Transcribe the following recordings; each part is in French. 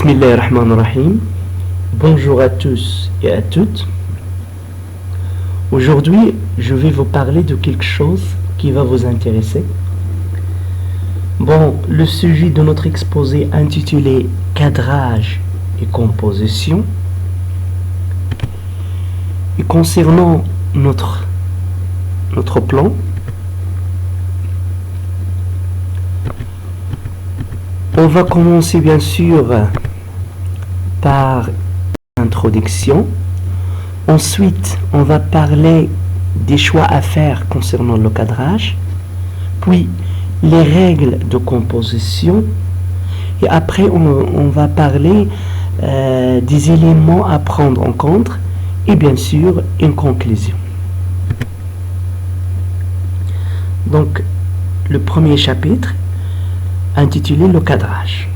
Bismillahirrahmanirrahim. Bonjour à tous et à toutes. Aujourd'hui, je vais vous parler de quelque chose qui va vous intéresser. Bon, le sujet de notre exposé intitulé Cadrage et composition. Et concernant notre plan, on va commencer bien sûr par l'introduction. Ensuite, on va parler des choix à faire concernant le cadrage, puis les règles de composition, et après on va parler des éléments à prendre en compte, et bien sûr une conclusion. Donc, le premier chapitre, intitulé le cadrage.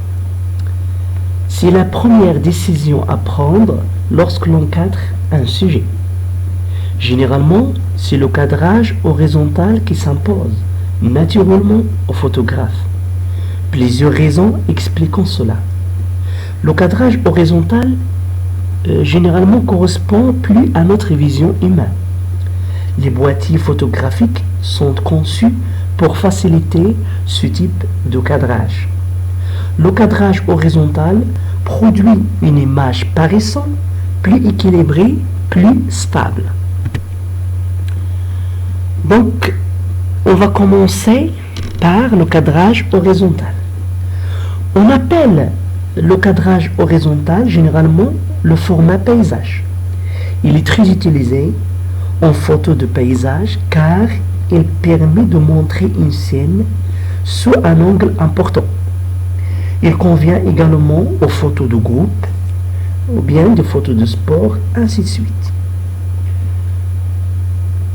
C'est la première décision à prendre lorsque l'on cadre un sujet. Généralement, c'est le cadrage horizontal qui s'impose naturellement au photographe. Plusieurs raisons expliquant cela. Le cadrage horizontal généralement correspond plus à notre vision humaine. Les boîtiers photographiques sont conçus pour faciliter ce type de cadrage. Le cadrage horizontal produit une image paraissant plus équilibrée, plus stable. Donc, on va commencer par le cadrage horizontal. On appelle le cadrage horizontal généralement le format paysage. Il est très utilisé en photo de paysage car il permet de montrer une scène sous un angle important. Il convient également aux photos de groupe ou bien des photos de sport, ainsi de suite.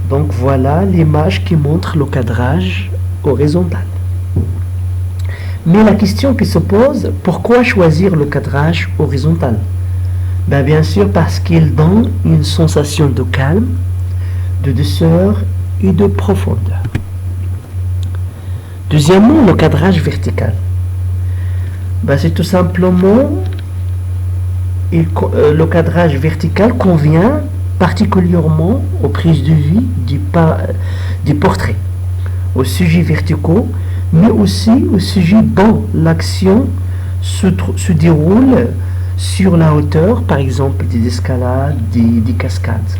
Donc voilà l'image qui montre le cadrage horizontal. Mais la question qui se pose, pourquoi choisir le cadrage horizontal? Bien sûr parce qu'il donne une sensation de calme, de douceur et de profondeur. Deuxièmement, le cadrage vertical. C'est tout simplement le cadrage vertical convient particulièrement aux prises de vue des portraits, aux sujets verticaux, mais aussi aux sujets dont l'action se déroule sur la hauteur, par exemple des escalades, des cascades.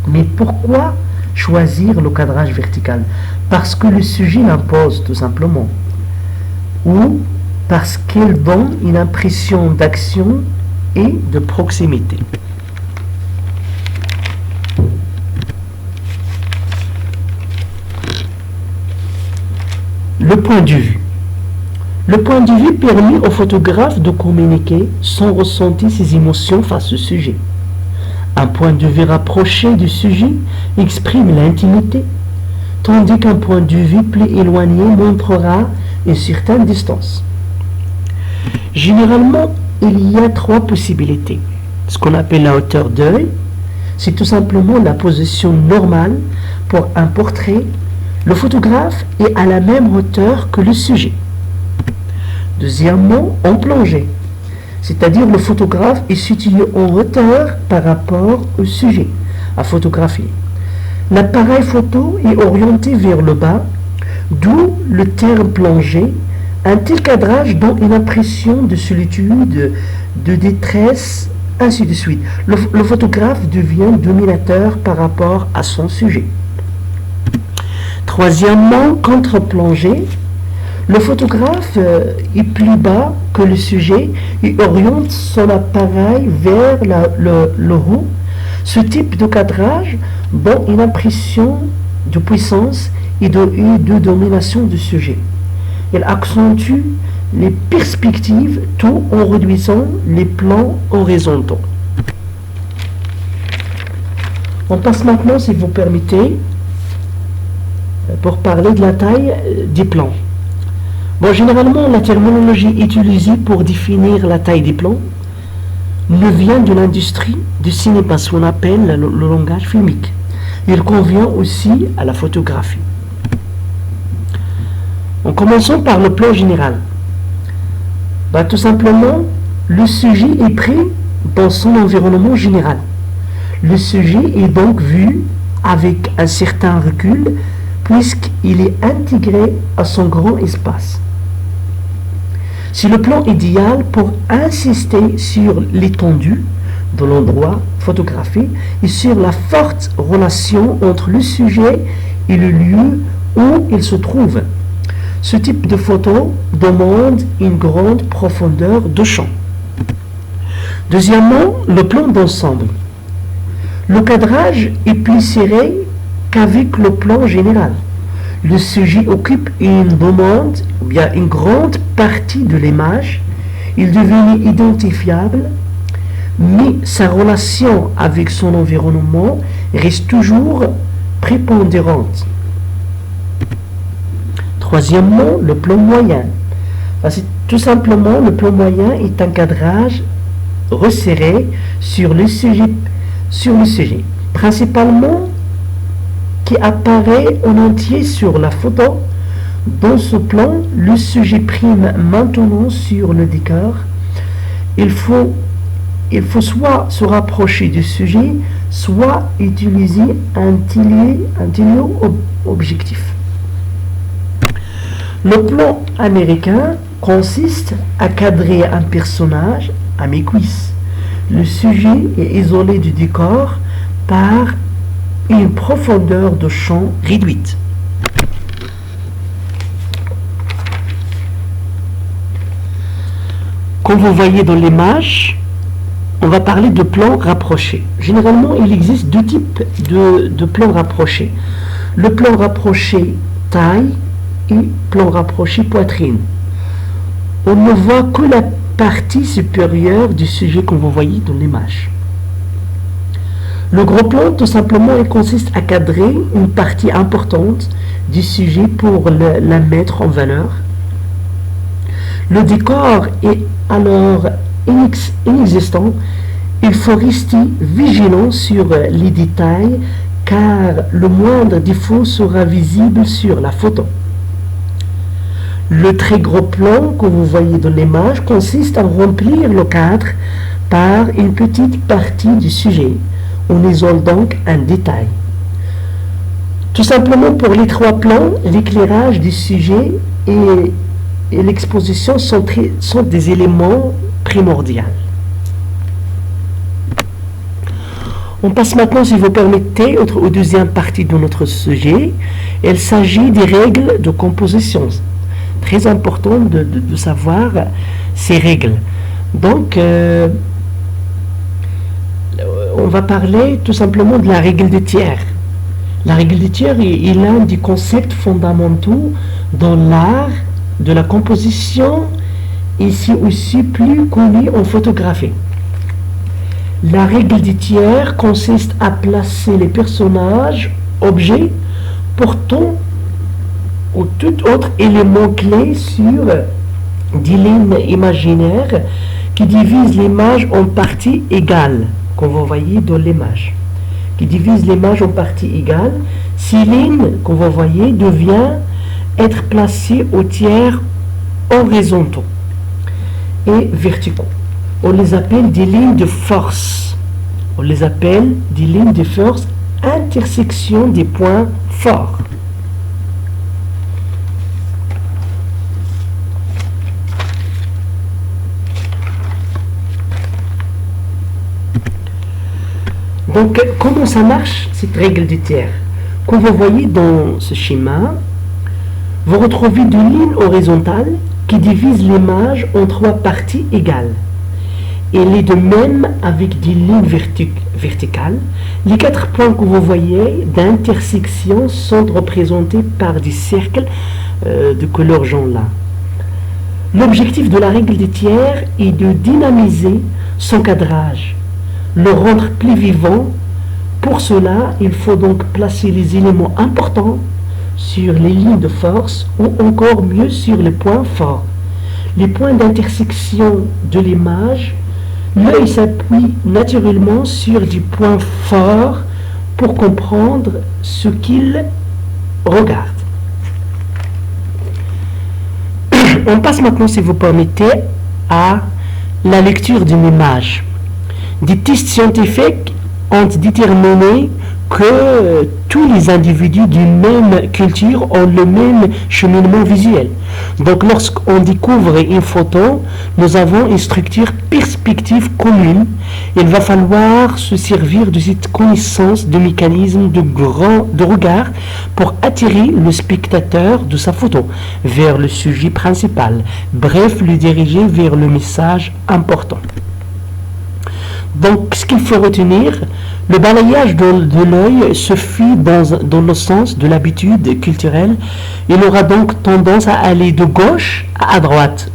Mais pourquoi choisir le cadrage vertical? Parce que le sujet l'impose tout simplement, ou parce qu'il donne une impression d'action et de proximité. Le point de vue. Le point de vue permet au photographe de communiquer sans ressentir ses émotions face au sujet. Un point de vue rapproché du sujet exprime l'intimité, tandis qu'un point de vue plus éloigné montrera une certaine distance. Généralement, il y a trois possibilités. Ce qu'on appelle la hauteur d'œil, c'est tout simplement la position normale pour un portrait. Le photographe est à la même hauteur que le sujet. Deuxièmement, en plongée, c'est-à-dire le photographe est situé en hauteur par rapport au sujet à photographier. L'appareil photo est orienté vers le bas, d'où le terme plongée. Un tel cadrage donne une impression de solitude, de détresse, ainsi de suite. Le photographe devient dominateur par rapport à son sujet. Troisièmement, contre-plongée. Le photographe est plus bas que le sujet et oriente son appareil vers le haut. Ce type de cadrage donne une impression de puissance et de domination du sujet. Il accentue les perspectives tout en réduisant les plans horizontaux. On passe maintenant, si vous permettez, pour parler de la taille des plans. Généralement, la terminologie utilisée pour définir la taille des plans ne vient de l'industrie du cinéma, ce qu'on appelle le langage filmique. Il convient aussi à la photographie. En commençant par le plan général. Tout simplement, le sujet est pris dans son environnement général. Le sujet est donc vu avec un certain recul puisqu'il est intégré à son grand espace. C'est le plan idéal pour insister sur l'étendue de l'endroit photographié et sur la forte relation entre le sujet et le lieu où il se trouve. Ce type de photo demande une grande profondeur de champ. Deuxièmement, le plan d'ensemble. Le cadrage est plus serré qu'avec le plan général. Le sujet occupe une demande, ou bien une grande partie de l'image. Il devient identifiable, mais sa relation avec son environnement reste toujours prépondérante. Troisièmement, le plan moyen. C'est tout simplement, le plan moyen est un cadrage resserré sur le sujet, principalement qui apparaît en entier sur la photo. Dans ce plan, le sujet prime maintenant sur le décor. Il faut soit se rapprocher du sujet, soit utiliser un téléobjectif. Le plan américain consiste à cadrer un personnage à mi-cuisse. Le sujet est isolé du décor par une profondeur de champ réduite. Comme vous voyez dans l'image, on va parler de plans rapprochés. Généralement, il existe deux types de plans rapprochés. Le plan rapproché taille et plan rapproché poitrine. On ne voit que la partie supérieure du sujet comme vous voyez dans l'image. Le gros plan, tout simplement, il consiste à cadrer une partie importante du sujet pour la mettre en valeur. Le décor est alors inexistant. Il faut rester vigilant sur les détails car le moindre défaut sera visible sur la photo. Le très gros plan que vous voyez dans l'image consiste à remplir le cadre par une petite partie du sujet. On isole donc un détail. Tout simplement, pour les trois plans, l'éclairage du sujet et l'exposition sont des éléments primordiaux. On passe maintenant, si vous permettez, aux deuxième partie de notre sujet. Il s'agit des règles de composition. Très important de savoir ces règles. Donc, on va parler tout simplement de la règle des tiers. La règle des tiers est l'un des concepts fondamentaux dans l'art de la composition, ici aussi plus connu en photographie. La règle des tiers consiste à placer les personnages, objets, portant ou tout autre élément clé sur des lignes imaginaires qui divisent l'image en parties égales, comme vous voyez dans l'image. Qui divise l'image en parties égales. Ces lignes, comme vous voyez, deviennent être placées au tiers horizontaux et verticaux. On les appelle des lignes de force. On les appelle des lignes de force, intersection des points forts. Donc, comment ça marche, cette règle du tiers? Comme vous voyez dans ce schéma, vous retrouvez deux lignes horizontales qui divisent l'image en trois parties égales. Il est de même avec des lignes verticales. Les 4 points que vous voyez d'intersection sont représentés par des cercles de couleur jaune là. L'objectif de la règle des tiers est de dynamiser son cadrage, le rendre plus vivant. Pour cela, il faut donc placer les éléments importants sur les lignes de force ou encore mieux sur les points forts. Les points d'intersection de l'image, l'œil s'appuie naturellement sur des points forts pour comprendre ce qu'il regarde. On passe maintenant, si vous permettez, à la lecture d'une image. Des tests scientifiques ont déterminé que tous les individus d'une même culture ont le même cheminement visuel. Donc lorsqu'on découvre une photo, nous avons une structure perspective commune. Il va falloir se servir de cette connaissance de mécanisme de regard pour attirer le spectateur de sa photo vers le sujet principal, bref, le diriger vers le message important. Donc, ce qu'il faut retenir, le balayage de l'œil se fait dans le sens de l'habitude culturelle. Il aura donc tendance à aller de gauche à droite,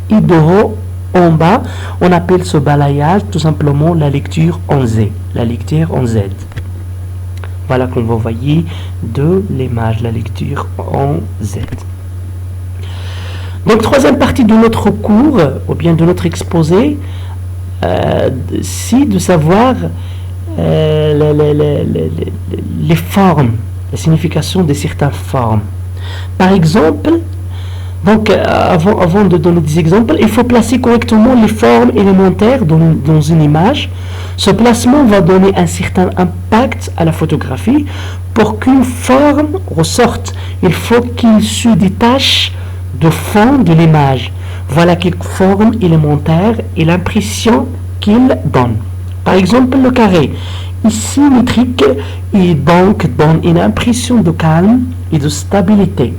et de haut en bas. On appelle ce balayage tout simplement la lecture en Z, la lecture en Z. Voilà qu'on va voyer de l'image, la lecture en Z. Donc, troisième partie de notre cours, ou bien de notre exposé, c'est de savoir les formes, la signification de certaines formes. Par exemple, donc avant de donner des exemples, il faut placer correctement les formes élémentaires dans une image. Ce placement va donner un certain impact à la photographie. Pour qu'une forme ressorte, il faut qu'il se détache du fond de l'image. Voilà quelques formes élémentaires et l'impression qu'il donne. Par exemple, le carré est symétrique et donc donne une impression de calme et de stabilité.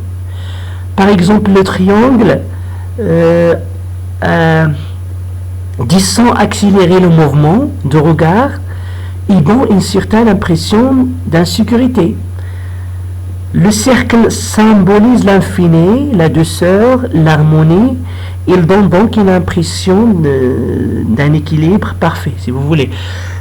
Par exemple, le triangle descend accélérer le mouvement de regard et donne une certaine impression d'insécurité. Le cercle symbolise l'infini, la douceur, l'harmonie. Il donne donc une impression d'un équilibre parfait, si vous voulez.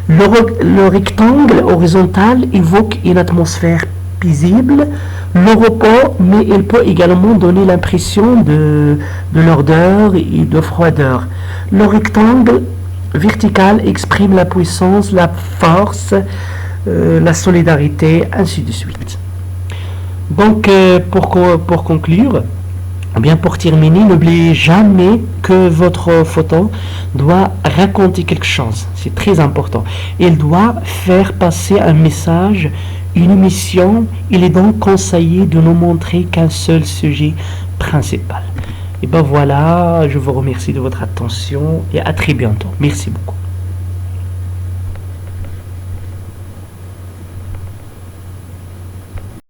Le rectangle horizontal évoque une atmosphère paisible, le repos, mais il peut également donner l'impression de lourdeur et de froideur. Le rectangle vertical exprime la puissance, la force, la solidarité, ainsi de suite. Donc, pour conclure, bien pour terminer, n'oubliez jamais que votre photo doit raconter quelque chose. C'est très important. Elle doit faire passer un message, une mission. Il est donc conseillé de ne montrer qu'un seul sujet principal. Et ben voilà, je vous remercie de votre attention et à très bientôt. Merci beaucoup.